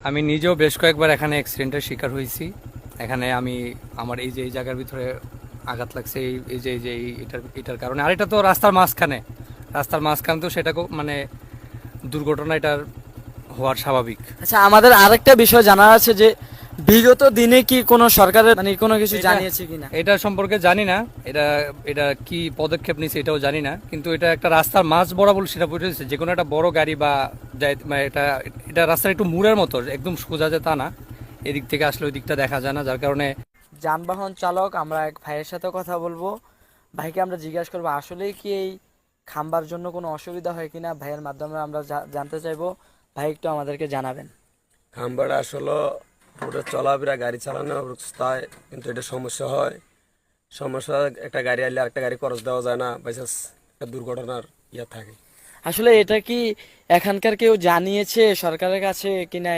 আমি নিজেও বেশ কয়েকবার এখানে অ্যাক্সিডেন্টের শিকার হয়েছি। এখানে আমি আমার এই জায়গার ভিতরে আঘাত লাগছে এটার কারণে। আর এটা তো রাস্তার মাঝখানে তো সেটা মানে দুর্ঘটনা এটার হওয়ার স্বাভাবিক। আচ্ছা, আমাদের আরেকটা বিষয় জানার আছে যে বিগত দিনে কি কোনো সরকারের মানে কোনো কিছু জানিয়েছে কিনা। এটা সম্পর্কে জানি না। এটা এটা কি পদক্ষেপ নিছে এটাও জানি না, কিন্তু এটা একটা রাস্তার মাঝ বরাবর সেটা বুঝেছে যে কোনো একটা বড় গাড়ি বা মানে এটা এটা রাস্তার একটু মুড়ের মতো, একদম সোজা যে তা না, এদিক থেকে আসলে ওই দিকটা দেখা যায় না, যার কারণে যানবাহন চালক আমরা এক ভাইয়ের সাথে কথা বলবো। ভাইকে আমরা জিজ্ঞাসা করবো আসলেই কি এই খাম্বার জন্য কোনো অসুবিধা হয় কিনা। ভাইয়ের মাধ্যমে আমরা জানতে চাইবো। ভাই একটু আমাদেরকে জানাবেন। খাম্বাটা আসলে রোডে চলাফেরা গাড়ি চালানো অবস্থায় কিন্তু এটা সমস্যা হয়। সমস্যা, একটা গাড়ি আইলে আরেকটা গাড়ি খরচ দেওয়া যায় না, বাইচান্স একটা দুর্ঘটনার থাকে। আসলে এটা কি এখানকার কেউ জানিয়েছে সরকারের কাছে কিনা?